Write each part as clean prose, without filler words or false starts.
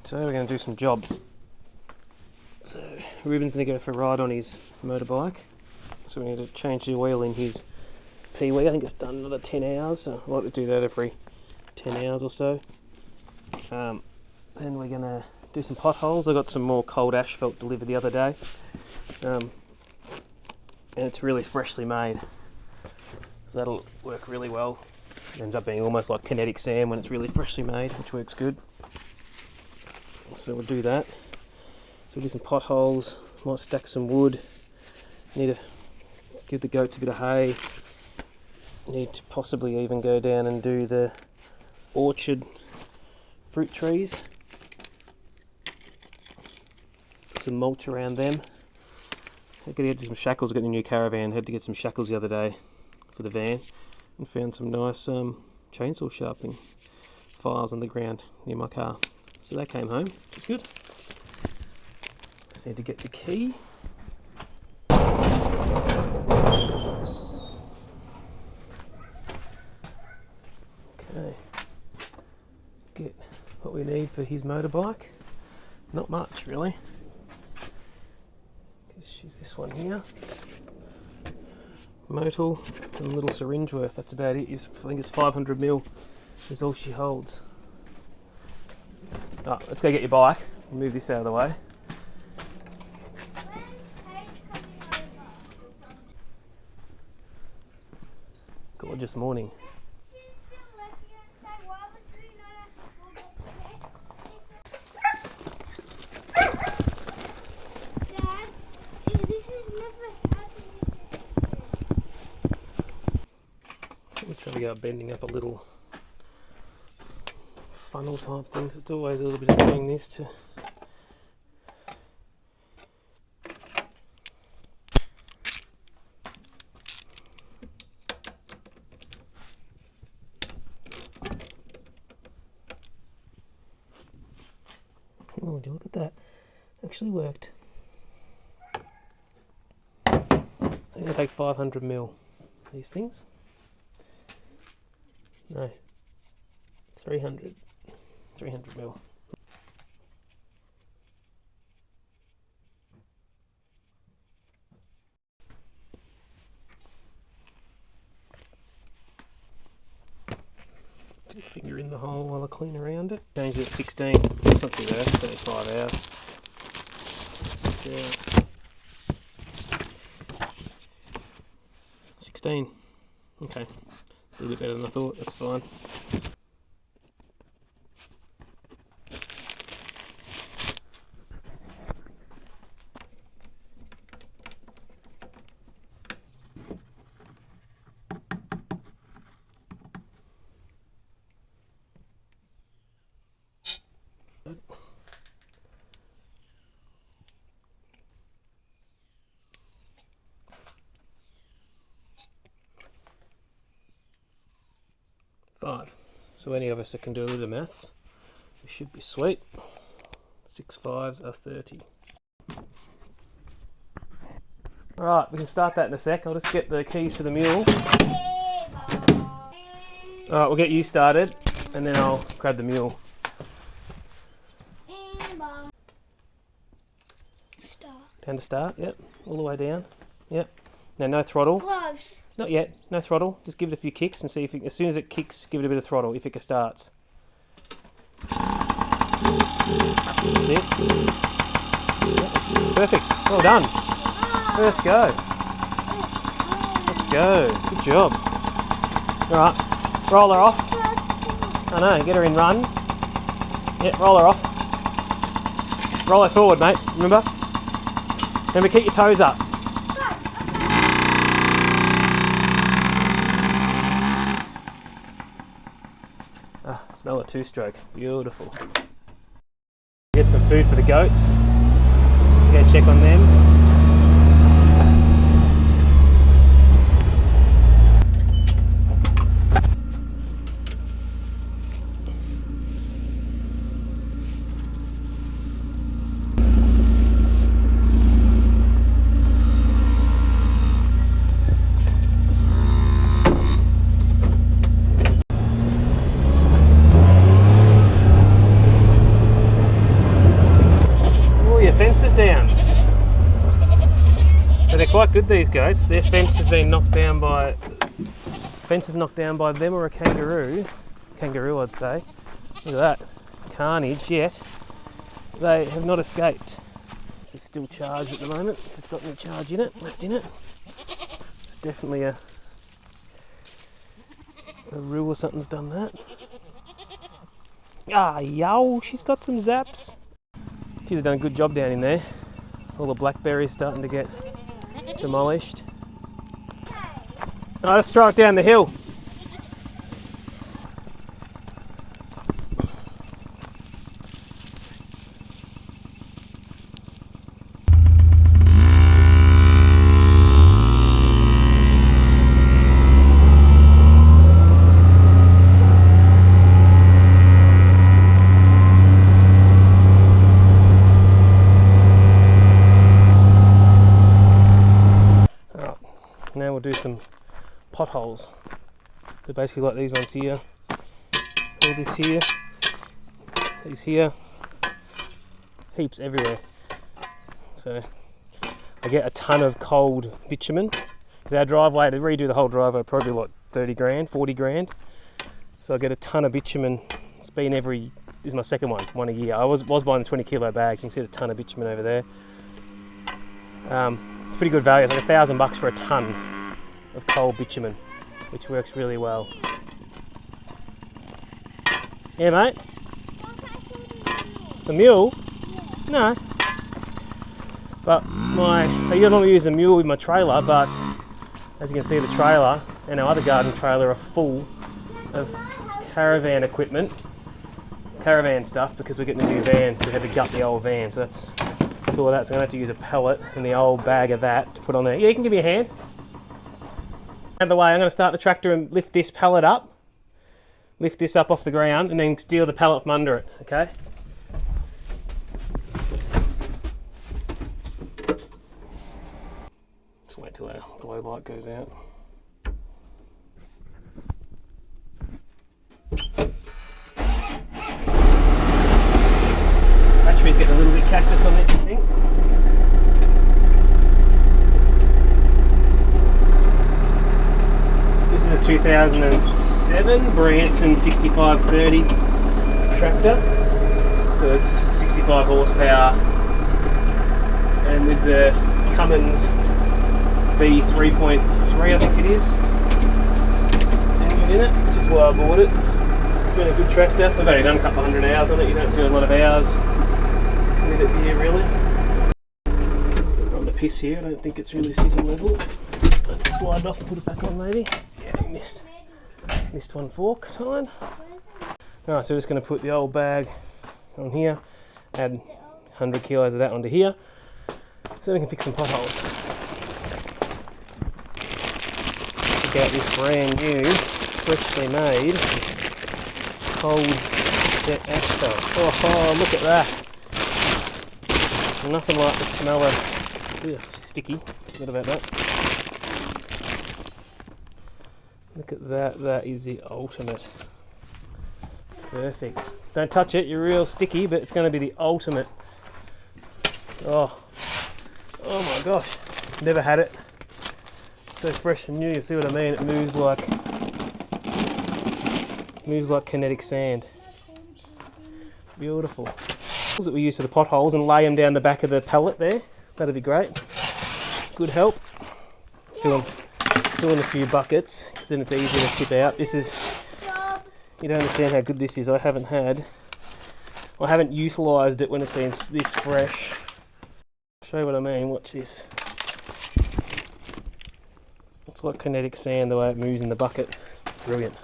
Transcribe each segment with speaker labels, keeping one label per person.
Speaker 1: So we're going to do some jobs. So Ruben's going to go for a ride on his motorbike. So we need to change the oil in his Pee-wee. I think it's done another 10 hours. So I like to do that every 10 hours or so. Then we're going to do some potholes. I got some more cold asphalt delivered the other day. And it's really freshly made. So that'll work really well. It ends up being almost like kinetic sand when it's really freshly made, which works good. So we'll do that. So we'll do some potholes, might stack some wood, need to give the goats a bit of hay, need to possibly even go down and do the orchard fruit trees, put some mulch around them. I've got to get some shackles. I've got a new caravan, had to get some shackles the other day for the van and found some nice chainsaw sharpening files on the ground near my car. So that came home, which is good. Just need to get the key. Okay. Get what we need for his motorbike. Not much really. She's this one here. Motul and a little syringe worth. That's about it. I think it's 500ml is all she holds. Oh, let's go get your bike. Move this out of the way. Gorgeous morning. We'll try to go bending up a little funnel type thing. It's always a little bit of doing this to oh, would you look at that? Actually worked. So I'm going to take 500ml these things. No, 300ml. Stick your finger in the hole while I clean around it. Change it to 16. It's not too bad. It's only 5 hours. 6 hours. 16. Okay. A little bit better than I thought. That's fine. Five. So any of us that can do a little maths, we should be sweet. 6 5s are 30. Alright, we can start that in a sec. I'll just get the keys for the mule. Alright, we'll get you started and then I'll grab the mule.
Speaker 2: Start.
Speaker 1: Down to start, yep. All the way down. Yep. Now no throttle.
Speaker 2: Gloves.
Speaker 1: Not yet, no throttle. Just give it a few kicks and see if it, as soon as it kicks, give it a bit of throttle if it starts. That's it. Yep. Perfect. Well done. First go. Let's go. Good job. Alright, roll her off. I know, get her in run. Yep, roll her off. Roll her forward, mate, remember? Remember, keep your toes up. Ah, smell a two-stroke. Beautiful. Get some food for the goats. Go check on them. quite good, these goats. Their fence has been knocked down by them or a kangaroo. Kangaroo, I'd say. Look at that carnage. Yet they have not escaped. It's still charged at the moment. If it's got any charge in it, left in it. It's definitely a roo or something's done that. Ah, yo, she's got some zaps. Gee, they've done a good job down in there. All the blackberries starting to get demolished. Oh, let's throw it down the hill. Now we'll do some potholes. So basically like these ones here, all this here, these here, heaps everywhere. So I get a ton of cold bitumen. With our driveway, to redo the whole driveway, probably like 30 grand, 40 grand. So I get a ton of bitumen. It's been this is my second one a year. I was buying the 20 kilo bags. You can see the ton of bitumen over there. It's pretty good value. It's like $1,000 for a ton of cold bitumen, which works really well. Yeah, mate? The mule? No. But I normally use a mule with my trailer, but as you can see, the trailer and our other garden trailer are full of caravan equipment, caravan stuff, because we're getting a new van, so we had to gut the old van. So that's all of that. So I'm going to have to use a pellet and the old bag of that to put on there. Yeah, you can give me a hand. Out of the way, I'm going to start the tractor and lift this pallet up. Lift this up off the ground and then steal the pallet from under it, okay? Just wait till our glow light goes out. Battery's getting a little bit cactus on this, I think. This is a 2007 Branson 6530 tractor. So it's 65 horsepower. And with the Cummins B3.3, I think it is, engine in it, which is why I bought it. It's been a good tractor. I've only done a couple hundred hours on it. You don't do a lot of hours with it here, really. On the piss here, I don't think it's really sitting level. Let it slide off and put it back on, maybe. Yeah, missed one fork time. Alright, so we're just going to put the old bag on here, add 100 kilos of that onto here, so we can fix some potholes. Check out this brand new, freshly made, cold set asphalt. Oh, look at that. Nothing like the smell of, ugh, sticky, forgot about that. Look at that, that is the ultimate. Perfect. Don't touch it, you're real sticky, but it's going to be the ultimate. Oh my gosh, never had it. So fresh and new, you see what I mean? It moves like kinetic sand. Beautiful. That we use for the potholes and lay them down the back of the pallet there. That'd be great. Good help. Fill in a few buckets, because then it's easier to tip out. This is, you don't understand how good this is. I haven't utilised it when it's been this fresh. I'll show you what I mean. Watch this. It's like kinetic sand the way it moves in the bucket. Brilliant.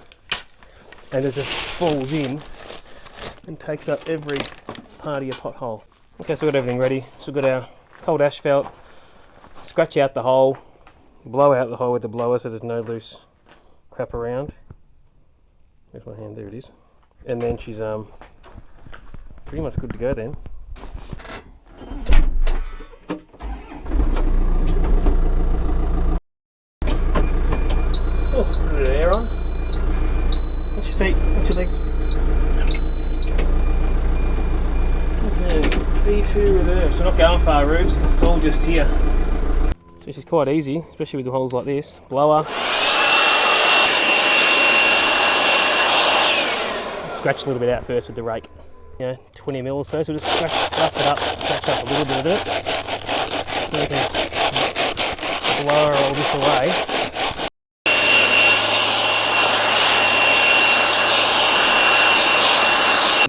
Speaker 1: And it just falls in and takes up every part of your pothole. Okay, so we've got everything ready. So we've got our cold asphalt. Scratch out the hole. Blow out the hole with the blower so there's no loose crap around. There's my hand, there it is. And then she's pretty much good to go then. Oh, a bit of air on. Watch your feet, watch your legs. Okay, B2 reverse. We're not going far, Rubes, because it's all just here. So which is quite easy, especially with the holes like this. Blower. Scratch a little bit out first with the rake. 20 mil or so, so we'll just rough it up, scratch up a little bit of it. So we can blower all this away.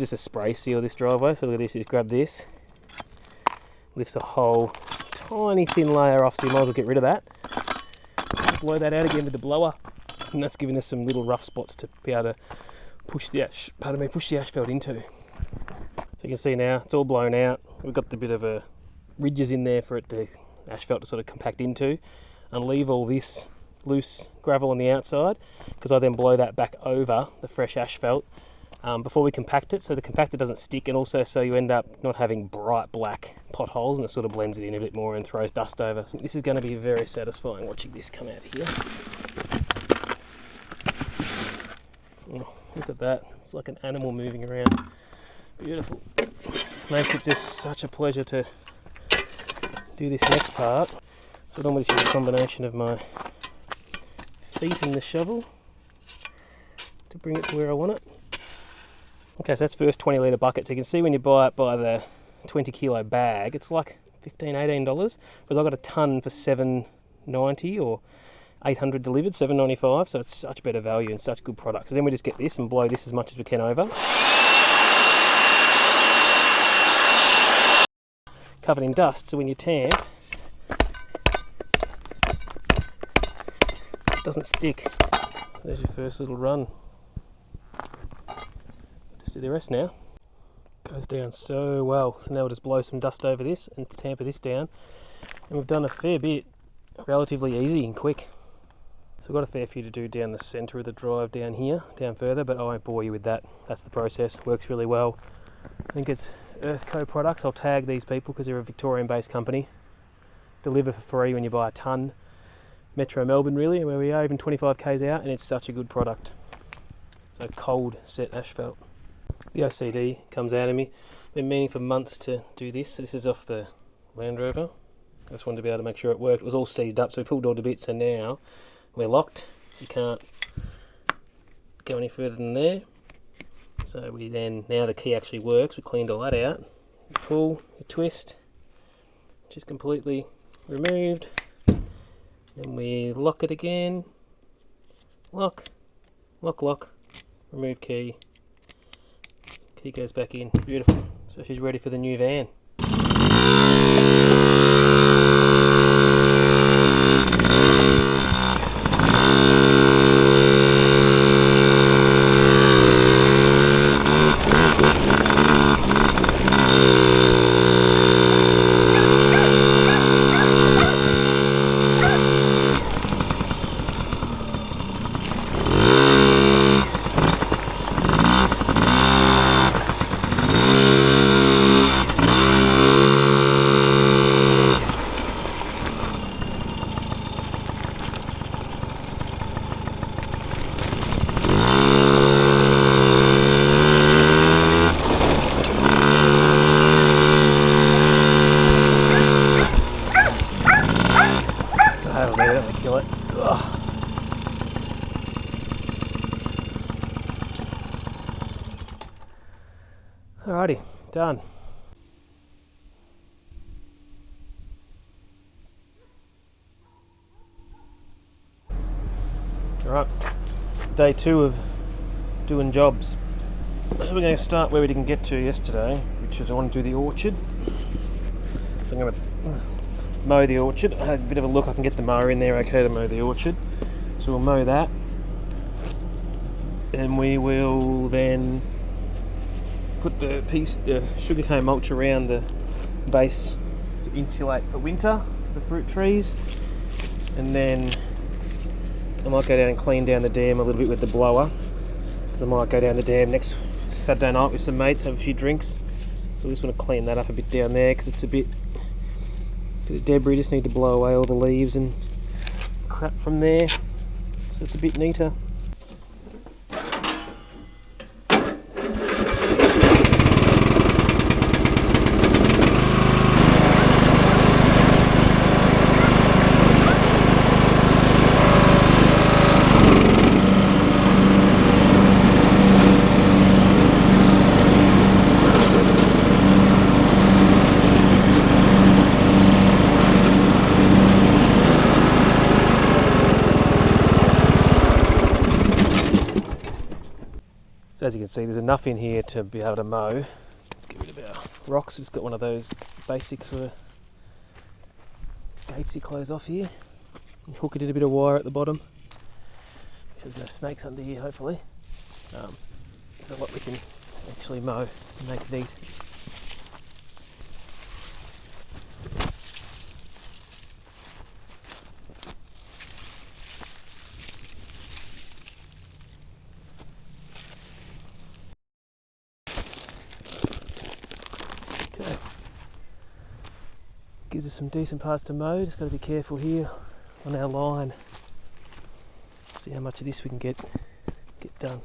Speaker 1: Just a spray seal this driveway, so look at this, you just grab this, lifts a whole tiny thin layer off, so you might as well get rid of that. Blow that out again with the blower, and that's giving us some little rough spots to be able to push the asphalt into. So you can see now it's all blown out. We've got the bit of a ridges in there for it to asphalt to sort of compact into, and leave all this loose gravel on the outside, because I then blow that back over the fresh asphalt before we compact it, so the compactor doesn't stick, and also so you end up not having bright black potholes, and it sort of blends it in a bit more and throws dust over. So this is going to be very satisfying watching this come out here. Oh, look at that, it's like an animal moving around. Beautiful. Makes it just such a pleasure to do this next part. So I normally use a combination of my feet and the shovel to bring it to where I want it. Okay, so that's first 20 litre bucket. So you can see when you buy it by the 20 kilo bag, it's like $15-18, because I got a ton for $7.90 or 800 delivered, $7.95, so it's such better value and such good product. So then we just get this and blow this as much as we can over. Covered in dust, so when you tamp, it doesn't stick. So there's your first little run. Just do the rest now. Goes down so well. So now we'll just blow some dust over this and tamper this down. And we've done a fair bit, relatively easy and quick. So we've got a fair few to do down the centre of the drive down here, down further, but I won't bore you with that. That's the process, works really well. I think it's Earthco products. I'll tag these people because they're a Victorian based company. Deliver for free when you buy a tonne. Metro Melbourne really, where we are, even 25 k's out, and it's such a good product. So cold set asphalt. The OCD comes out of me. Been meaning for months to do this. This is off the Land Rover. I just wanted to be able to make sure it worked. It was all seized up, so we pulled all the bits, so now we're locked. You can't go any further than there. So we then, now the key actually works, we cleaned all that out. You pull, you twist, which is completely removed. Then we lock it again. Lock, lock, lock, remove key. Key goes back in, beautiful. So she's ready for the new van. Alrighty, done. Alright, day 2 of doing jobs. So we're going to start where we didn't get to yesterday, which is I want to do the orchard. So I'm going to mow the orchard. I had a bit of a look, I can get the mower in there okay to mow the orchard. So we'll mow that. And we will then put the sugarcane mulch around the base to insulate for winter for the fruit trees, and then I might go down and clean down the dam a little bit with the blower, because I might go down the dam next Saturday night with some mates, have a few drinks. So we just want to clean that up a bit down there because it's a bit of debris. Just need to blow away all the leaves and crap from there, so it's a bit neater. as you can see, there's enough in here to be able to mow. Let's get rid of our rocks. It's got one of those basic sort of gates you close off here. You hook it in a bit of wire at the bottom. So there's no snakes under here, hopefully. So what we can actually mow and make neat. Okay. Gives us some decent parts to mow. Just got to be careful here on our line. See how much of this we can get done.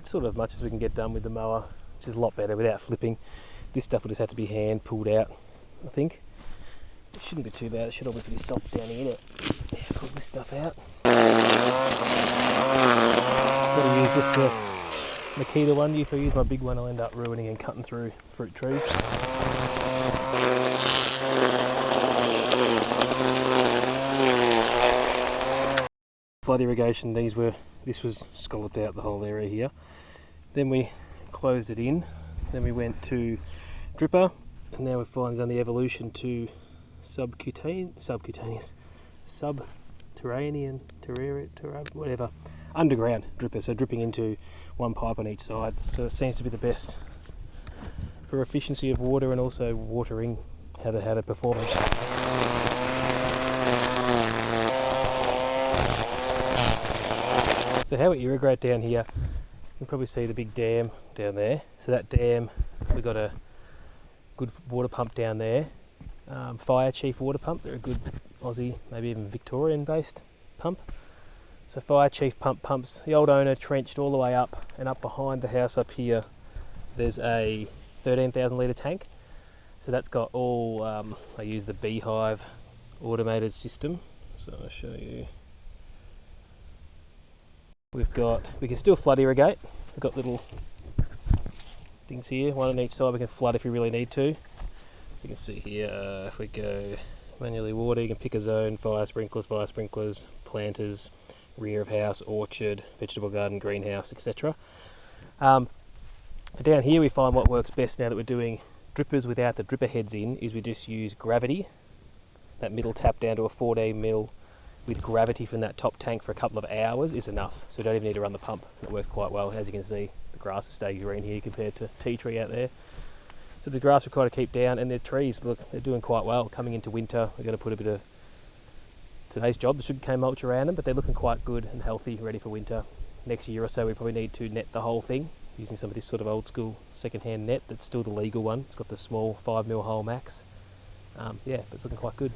Speaker 1: Sort of much as we can get done with the mower, which is a lot better without flipping. This stuff will just have to be hand pulled out, I think. It shouldn't be too bad, it should all be pretty soft down here. Yeah, pull this stuff out. Got to use just the Makita one. If I use my big one, I'll end up ruining and cutting through fruit trees. Flood irrigation, this was scalloped out the whole area here. Then we closed it in. Then we went to dripper, and now we've finally done the evolution to subterranean, whatever, underground dripper. So dripping into one pipe on each side. So it seems to be the best for efficiency of water and also watering how to perform it. So how we irrigate down here, you can probably see the big dam down there. So that dam, we've got a good water pump down there. Fire Chief water pump, they're a good Aussie, maybe even Victorian based pump. So Fire Chief pumps, the old owner trenched all the way up, and up behind the house up here there's a 13,000 litre tank. So that's got all, I use the Beehive automated system. So I'll show you. We can still flood irrigate. We've got little things here, one on each side. We can flood if we really need to. You can see here, if we go manually water, you can pick a zone, fire sprinklers, planters, rear of house, orchard, vegetable garden, greenhouse, etc. For down here we find what works best now that we're doing drippers without the dripper heads in, is we just use gravity. That middle tap down to a 14 mil with gravity from that top tank for a couple of hours is enough. So we don't even need to run the pump. It works quite well. As you can see, the grass is staying green here compared to tea tree out there. So the grass we try to keep down, and the trees, look, they're doing quite well. Coming into winter, we're going to put a bit of today's job, the sugarcane mulch around them, but they're looking quite good and healthy, ready for winter. Next year or so, we probably need to net the whole thing using some of this sort of old school second-hand net. That's still the legal one. It's got the small 5 mil hole max. Yeah, but it's looking quite good.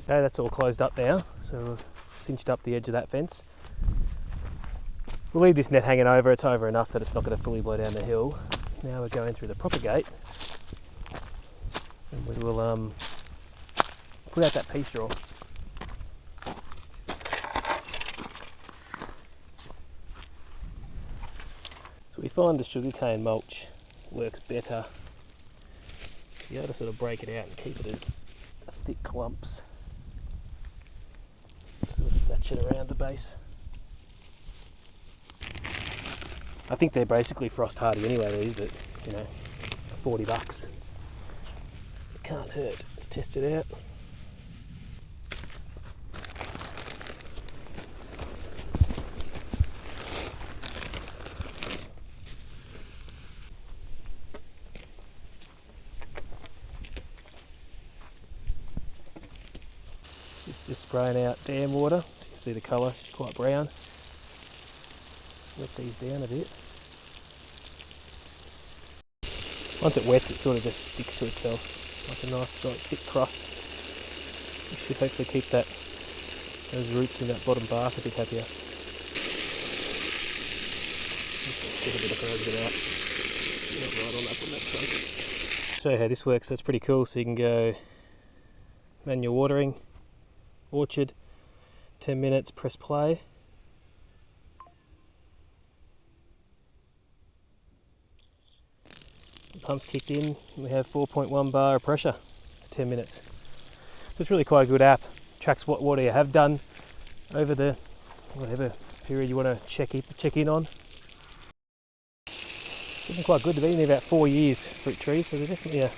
Speaker 1: Okay, that's all closed up now, so we've cinched up the edge of that fence. We'll leave this net hanging over. It's over enough that it's not going to fully blow down the hill. Now we're going through the proper gate, and we will put out that pea straw. So we find the sugarcane mulch works better. You got to sort of break it out and keep it as thick clumps. Sort of thatch it around the base. I think they're basically frost hardy anyway, these, but you know, $40. can't hurt to test it out. Just spraying out dam water, so you can see the colour, it's quite brown. Wet these down a bit. Once it wets, it sort of just sticks to itself, like a nice like thick crust. You should hopefully keep those roots in that bottom bark a bit happier. Get a bit of it out. Not right on up on that trunk. Show you how this works. So it's pretty cool. So you can go manual watering, orchard, 10 minutes, press play. The pump's kicked in and we have 4.1 bar of pressure for 10 minutes. So it's really quite a good app. Tracks what water you have done over the whatever period you want to check in on. It's been quite good. They've been there about 4 years, fruit trees, so they're definitely a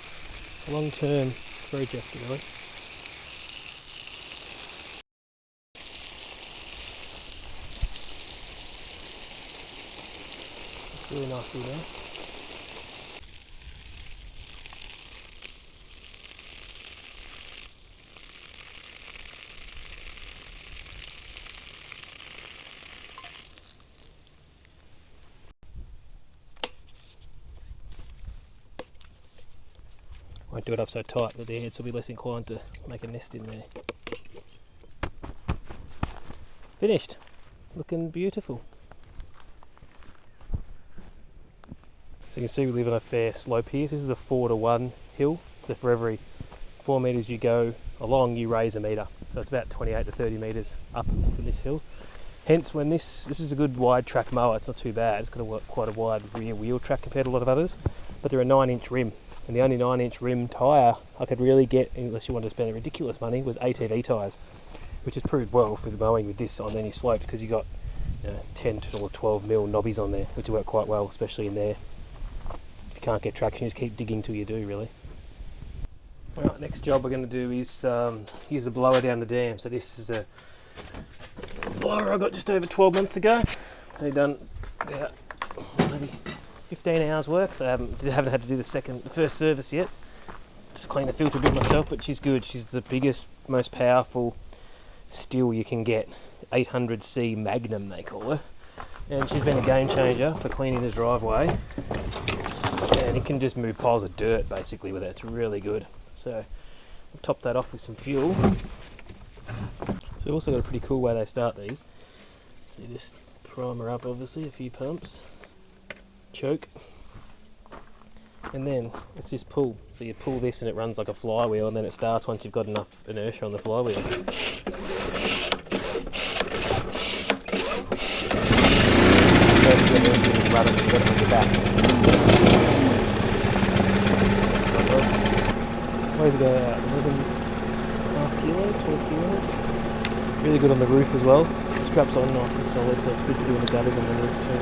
Speaker 1: long-term project, really. It's really nicely there. Won't do it up so tight, but the ants will be less inclined to make a nest in there. Finished. Looking beautiful. So you can see we live on a fair slope here. This is a 4-to-1 hill, so for every 4 metres you go along, you raise a metre. So it's about 28 to 30 metres up from this hill. Hence, when this is a good wide track mower, it's not too bad. It's got quite a wide rear wheel track compared to a lot of others, but they're a 9-inch rim. And the only 9-inch rim tyre I could really get, unless you wanted to spend ridiculous money, was ATV tyres, which has proved well for the mowing with this on any slope, because you got 10 or 12 mil knobbies on there, which work quite well, especially in there. If you can't get traction, you just keep digging till you do, really. Alright, next job we're going to do is use the blower down the dam. So this is a blower I got just over 12 months ago. So done about maybe 15 hours work, so I haven't had to do the first service yet. Just clean the filter a bit myself, but she's good. She's the biggest, most powerful still you can get. 800C Magnum they call her, and she's been a game changer for cleaning the driveway. And it can just move piles of dirt basically with it. It's really good. So I'll top that off with some fuel. So we've also got a pretty cool way they start these. So you just prime her up, obviously, a few pumps. Choke, and then it's just pull. So you pull this and it runs like a flywheel, and then it starts once you've got enough inertia on the flywheel. Weighs about 11.5 kilos, 12 kilos. Really good on the roof as well. The strap's on nice and solid, so it's good for doing the gutters on the roof too.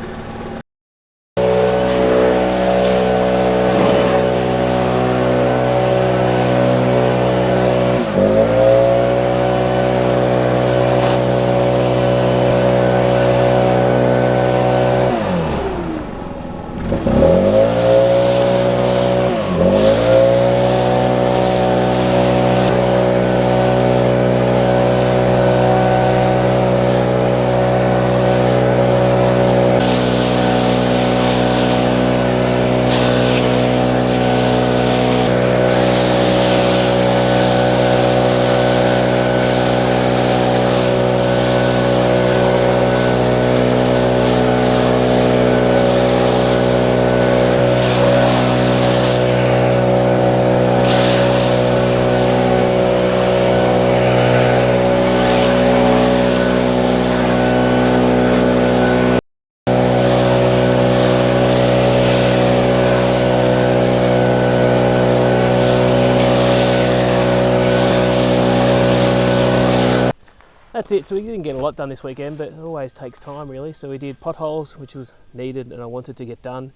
Speaker 1: That's it. So we didn't get a lot done this weekend, but it always takes time really. So we did potholes, which was needed and I wanted to get done.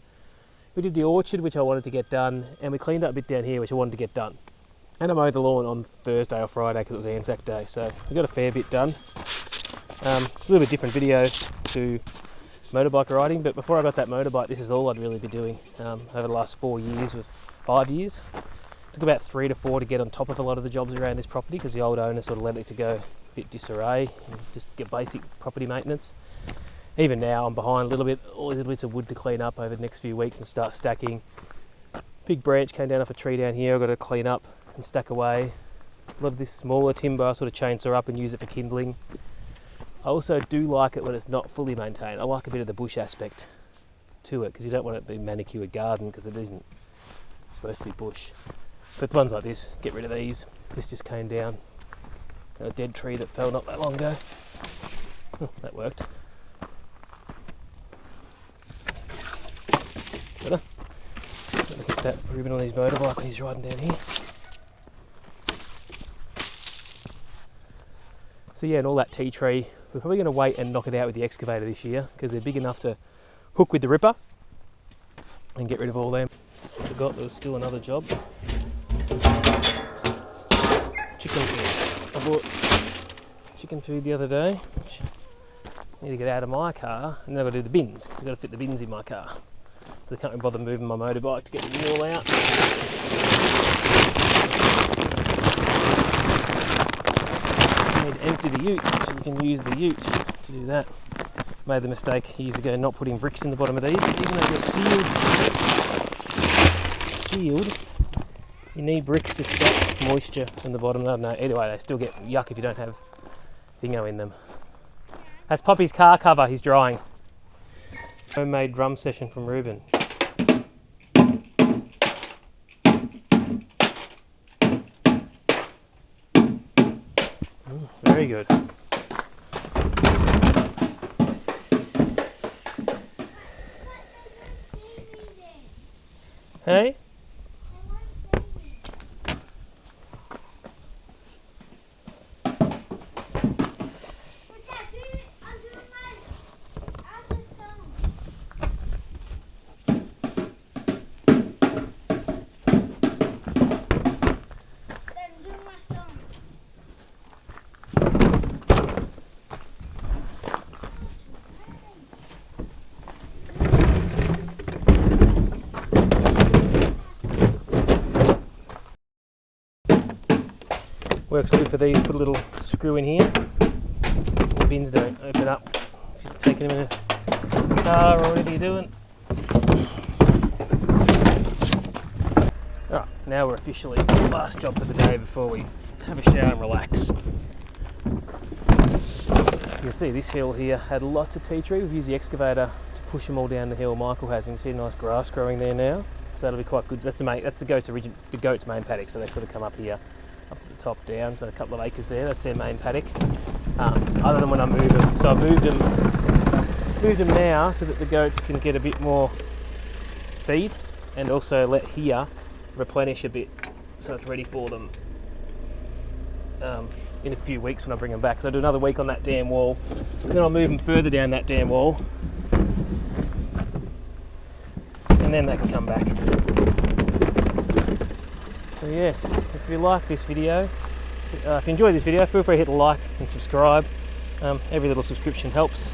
Speaker 1: We did the orchard, which I wanted to get done, and we cleaned up a bit down here, which I wanted to get done. And I mowed the lawn on Thursday or Friday because it was Anzac Day, so we got a fair bit done. It's a little bit different video to motorbike riding, but before I got that motorbike, this is all I'd really be doing over the last 5 years. Took about 3 to 4 to get on top of a lot of the jobs around this property because the old owner sort of let it to go a bit disarray and just get basic property maintenance. Even now I'm behind a little bit, all these little bits of wood to clean up over the next few weeks and start stacking. Big branch came down off a tree down here, I've got to clean up and stack away. A lot of this smaller timber I sort of chainsaw up and use it for kindling. I also do like it when it's not fully maintained. I like a bit of the bush aspect to it because you don't want it to be a manicured garden because it isn't supposed to be bush. But the ones like this, get rid of these. This just came down. A dead tree that fell not that long ago. Oh, that worked. Better. Gotta hit that ribbon on his motorbike when he's riding down here. So yeah, and all that tea tree, we're probably going to wait and knock it out with the excavator this year because they're big enough to hook with the ripper and get rid of all them. Forgot there was still another job. Chicken food. I bought chicken food the other day, which I need to get out of my car, and then I've got to do the bins because I've got to fit the bins in my car. So I can't really bother moving my motorbike to get them all out. Empty the ute so we can use the ute to do that. Made the mistake years ago not putting bricks in the bottom of these, even though they're sealed, you need bricks to stop moisture from the bottom. I don't know, either way they still get yuck if you don't have thingo in them. That's Poppy's car cover, he's drying. Homemade drum session from Ruben. Very good. Hey? Works good for these, put a little screw in here. The bins don't open up if you're taking them in a car or whatever you're doing. Alright, now we're officially last job for the day before we have a shower and relax. You can see this hill here had lots of tea tree. We've used the excavator to push them all down the hill Michael has. You can see nice grass growing there now. So that'll be quite good. That's the goat's main paddock, so they sort of come up here. Up to the top down, so a couple of acres there, that's their main paddock. Other than when I move them. So I've moved them now so that the goats can get a bit more feed and also let here replenish a bit so it's ready for them in a few weeks when I bring them back. So I'll do another week on that dam wall, and then I'll move them further down that dam wall and then they can come back. So yes, if you like this video, if you enjoyed this video, feel free to hit the like and subscribe. Every little subscription helps.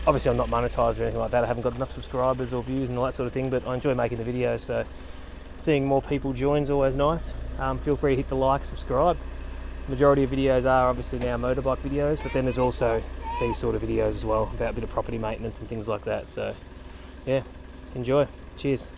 Speaker 1: Obviously I'm not monetized or anything like that, I haven't got enough subscribers or views and all that sort of thing, but I enjoy making the videos, so seeing more people join is always nice. Feel free to hit the like, subscribe. The majority of videos are obviously now motorbike videos, but then there's also these sort of videos as well, about a bit of property maintenance and things like that. So yeah, enjoy. Cheers.